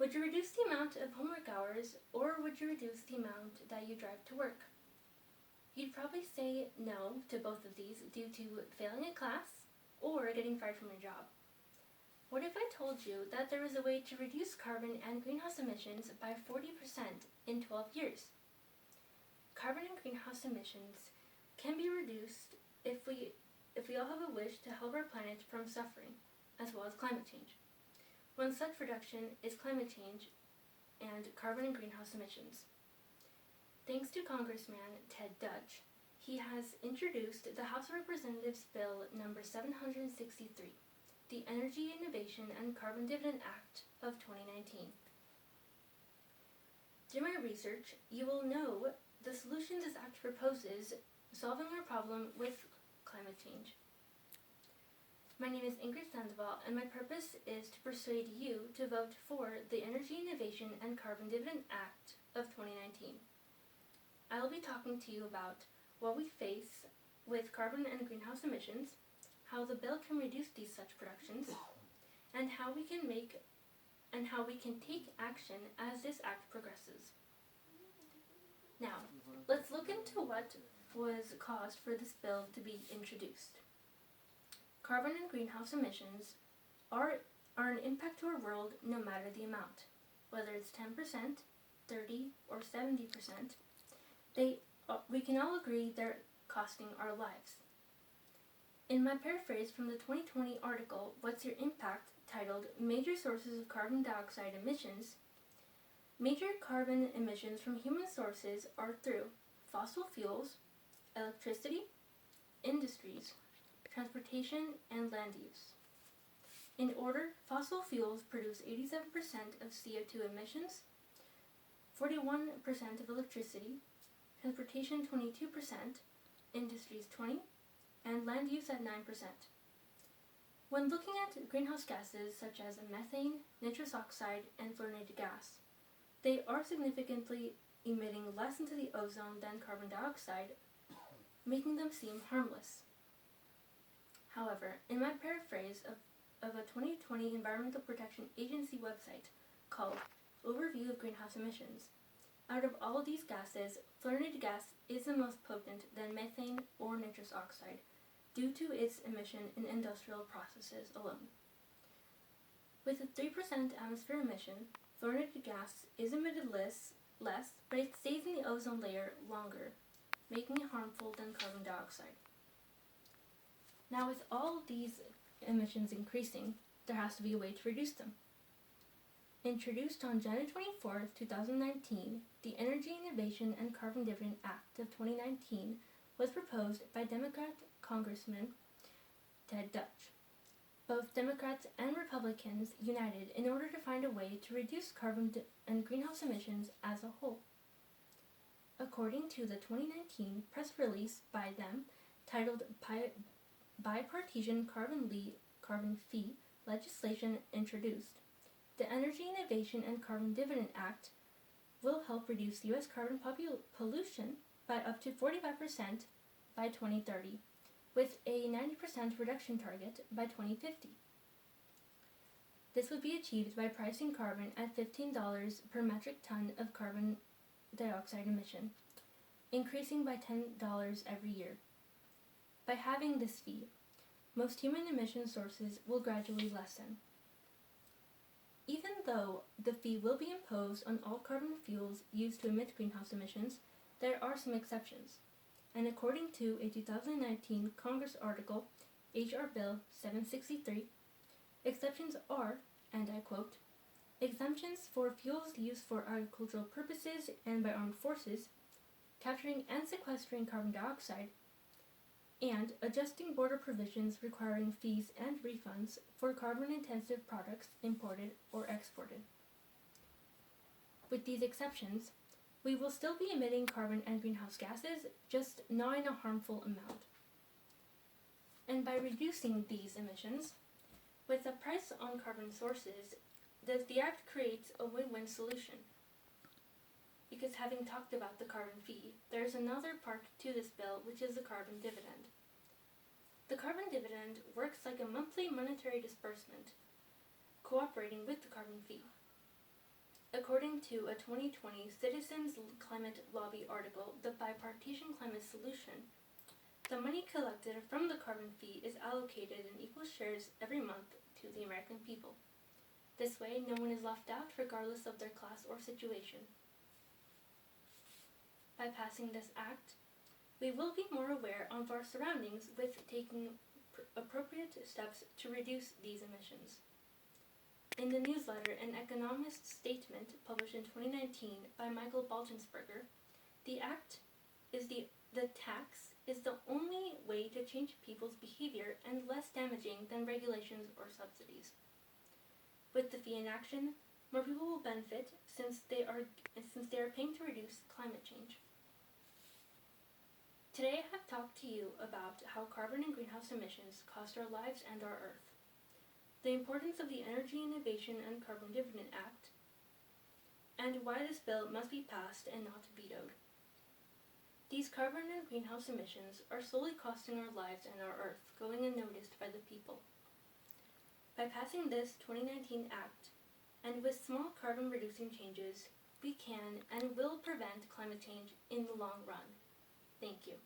Would you reduce the amount of homework hours, or would you reduce the amount that you drive to work? You'd probably say no to both of these due to failing a class or getting fired from your job. What if I told you that there was a way to reduce carbon and greenhouse emissions by 40% in 12 years? Carbon and greenhouse emissions can be reduced if we all have a wish to help our planet from suffering, as well as climate change. One such reduction is climate change and carbon and greenhouse emissions. Thanks to Congressman Deutch, he has introduced the House of Representatives Bill number 763, the Energy Innovation and Carbon Dividend Act of 2019. Through my research, you will know the solution this act proposes solving our problem with climate change. My name is Ingrid Sandoval, and my purpose is to persuade you to vote for the Energy Innovation and Carbon Dividend Act of 2019. I will be talking to you about what we face with carbon and greenhouse emissions, how the bill can reduce these such productions, and how we can take action as this act progresses. Now, let's look into what was caused for this bill to be introduced. Carbon and greenhouse emissions are an impact to our world no matter the amount, whether it's 10%, 30%, or 70%. We can all agree they're costing our lives. In my paraphrase from the 2020 article, What's Your Impact, titled Major Sources of Carbon Dioxide Emissions, major carbon emissions from human sources are through fossil fuels, electricity, industries, transportation, and land use. In order, fossil fuels produce 87% of CO2 emissions, 41% of electricity, transportation 22%, industries 20%, and land use at 9%. When looking at greenhouse gases such as methane, nitrous oxide, and fluorinated gas, they are significantly emitting less into the ozone than carbon dioxide, making them seem harmless. However, in my paraphrase of a 2020 Environmental Protection Agency website called Overview of Greenhouse Emissions, out of all these gases, fluorinated gas is the most potent than methane or nitrous oxide due to its emission in industrial processes alone. With a 3% atmosphere emission, fluorinated gas is emitted less, but it stays in the ozone layer longer, making it harmful than carbon dioxide. Now, with all of these emissions increasing, there has to be a way to reduce them. Introduced on January 24, 2019, the Energy Innovation and Carbon Dividend Act of 2019 was proposed by Democrat Congressman Deutch. Both Democrats and Republicans united in order to find a way to reduce carbon and greenhouse emissions as a whole. According to the 2019 press release by them, titled Bipartisan Carbon Fee Legislation Introduced, the Energy Innovation and Carbon Dividend Act will help reduce U.S. carbon pollution by up to 45% by 2030, with a 90% reduction target by 2050. This would be achieved by pricing carbon at $15 per metric ton of carbon dioxide emission, increasing by $10 every year. By having this fee, most human emission sources will gradually lessen. Even though the fee will be imposed on all carbon fuels used to emit greenhouse emissions, there are some exceptions. And according to a 2019 Congress article, H.R. Bill 763, exceptions are, and I quote, exemptions for fuels used for agricultural purposes and by armed forces, capturing and sequestering carbon dioxide, and adjusting border provisions requiring fees and refunds for carbon-intensive products imported or exported. With these exceptions, we will still be emitting carbon and greenhouse gases, just not in a harmful amount. And by reducing these emissions, with a price on carbon sources, the Act creates a win-win solution. Because having talked about the carbon fee, there's another part to this bill, which is the carbon dividend. The carbon dividend works like a monthly monetary disbursement, cooperating with the carbon fee. According to a 2020 Citizens Climate Lobby article, The Bipartisan Climate Solution, the money collected from the carbon fee is allocated in equal shares every month to the American people. This way, no one is left out regardless of their class or situation. By passing this act, we will be more aware of our surroundings with taking appropriate steps to reduce these emissions. In the newsletter, An Economist's Statement, published in 2019 by Michael Baltensberger, the tax is the only way to change people's behavior and less damaging than regulations or subsidies. With the fee in action, more people will benefit since they are paying to reduce climate change. Today I have talked to you about how carbon and greenhouse emissions cost our lives and our Earth, the importance of the Energy Innovation and Carbon Dividend Act, and why this bill must be passed and not vetoed. These carbon and greenhouse emissions are slowly costing our lives and our Earth, going unnoticed by the people. By passing this 2019 Act, and with small carbon-reducing changes, we can and will prevent climate change in the long run. Thank you.